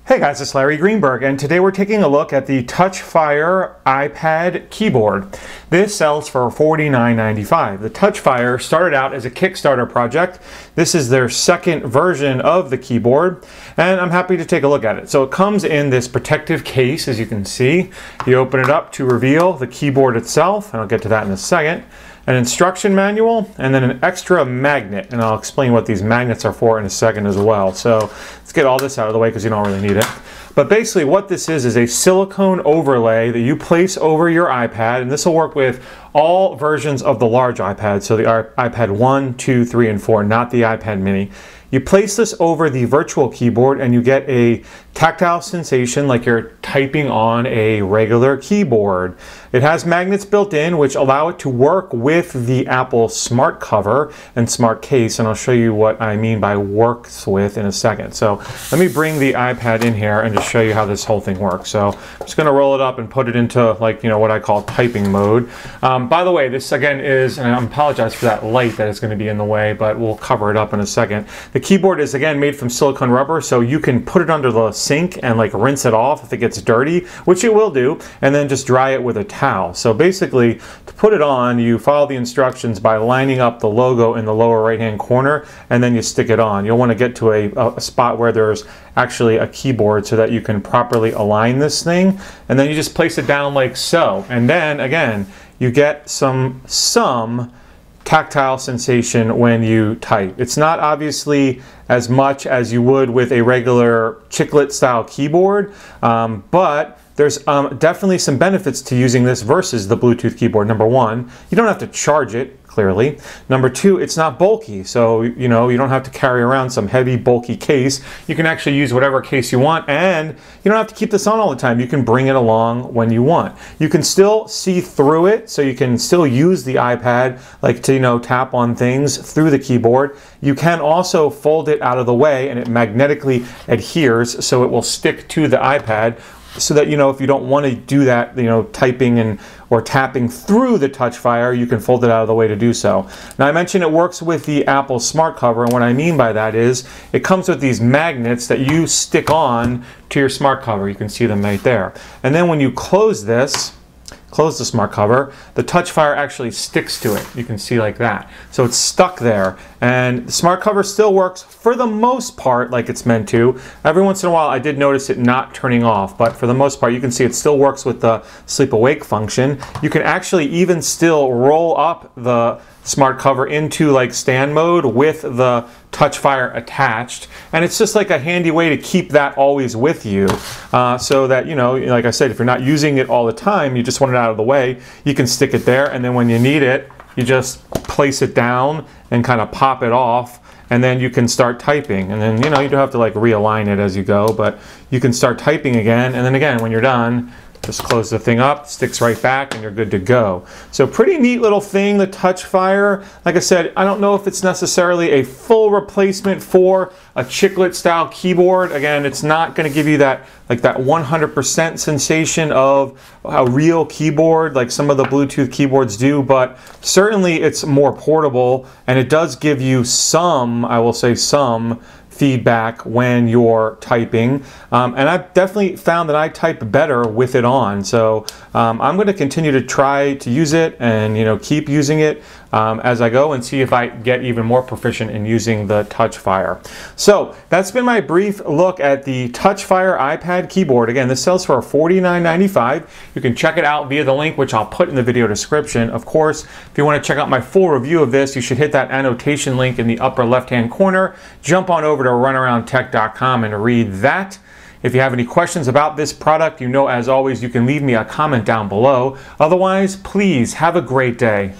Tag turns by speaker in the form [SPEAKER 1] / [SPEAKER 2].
[SPEAKER 1] Hey guys, it's Larry Greenberg, and today we're taking a look at the Touchfire iPad keyboard. This sells for $49.95. The Touchfire started out as a Kickstarter project. This is their second version of the keyboard, and I'm happy to take a look at it. So it comes in this protective case, as you can see. You open it up to reveal the keyboard itself, and I'll get to that in a second. An instruction manual, and then an extra magnet, and I'll explain what these magnets are for in a second as well. So let's get all this out of the way because you don't really need it. But basically what this is a silicone overlay that you place over your iPad, and this will work with all versions of the large iPad, so the iPad 1, 2, 3, and 4, not the iPad mini. You place this over the virtual keyboard and you get a tactile sensation like you're typing on a regular keyboard. It has magnets built in which allow it to work with the Apple smart cover and smart case, and I'll show you what I mean by works with in a second. So let me bring the iPad in here and just show you how this whole thing works. So I'm just going to roll it up and put it into, like, you know, what I call typing mode. By the way, this again is, and I apologize for that light that is going to be in the way, but we'll cover it up in a second. The keyboard is again made from silicone rubber, so you can put it under the sink and like rinse it off if it gets dirty, which it will do, and then just dry it with a towel. So basically, to put it on, you follow the instructions by lining up the logo in the lower right hand corner, and then you stick it on. You'll want to get to a spot where there's actually a keyboard so that you can properly align this thing, and then you just place it down like so, and then again you get some tactile sensation when you type. It's not obviously as much as you would with a regular chiclet style keyboard, but there's definitely some benefits to using this versus the Bluetooth keyboard. Number one, you don't have to charge it, clearly. Number two, it's not bulky, so you don't have to carry around some heavy bulky case. You can actually use whatever case you want, and you don't have to keep this on all the time. You can bring it along when you want. You can still see through it, so you can still use the iPad like to tap on things through the keyboard. You can also fold it out of the way and it magnetically adheres, so it will stick to the iPad, so that if you don't want to do that, typing or tapping through the Touchfire, you can fold it out of the way to do so. Now I mentioned it works with the Apple smart cover, and what I mean by that is it comes with these magnets that you stick on to your smart cover. You can see them right there. And then when you close the smart cover, the Touchfire actually sticks to it. You can see like that. So it's stuck there, and the smart cover still works for the most part like it's meant to. Every once in a while I did notice it not turning off, but for the most part you can see it still works with the sleep awake function. You can actually even still roll up the smart cover into like stand mode with the Touchfire attached, and it's just like a handy way to keep that always with you, so that like I said, if you're not using it all the time, you just want it out of the way, you can stick it there, and then when you need it, you just place it down and kind of pop it off, and then you can start typing, and then you don't have to like realign it as you go, but you can start typing again, and then again when you're done, just close the thing up, sticks right back, and you're good to go. So pretty neat little thing, the Touchfire. Like I said, I don't know if it's necessarily a full replacement for a chiclet style keyboard. Again, it's not going to give you that 100% sensation of a real keyboard like some of the Bluetooth keyboards do, but certainly it's more portable, and it does give you some, I will say some, feedback when you're typing, and I've definitely found that I type better with it on. So I'm going to continue to try to use it and keep using it as I go, and see if I get even more proficient in using the Touchfire. So that's been my brief look at the Touchfire iPad keyboard. Again, this sells for $49.95. You can check it out via the link which I'll put in the video description. Of course, if you want to check out my full review of this, you should hit that annotation link in the upper left hand corner. Jump on over to runaroundtech.com and read that. If you have any questions about this product, as always, you can leave me a comment down below. Otherwise, please have a great day.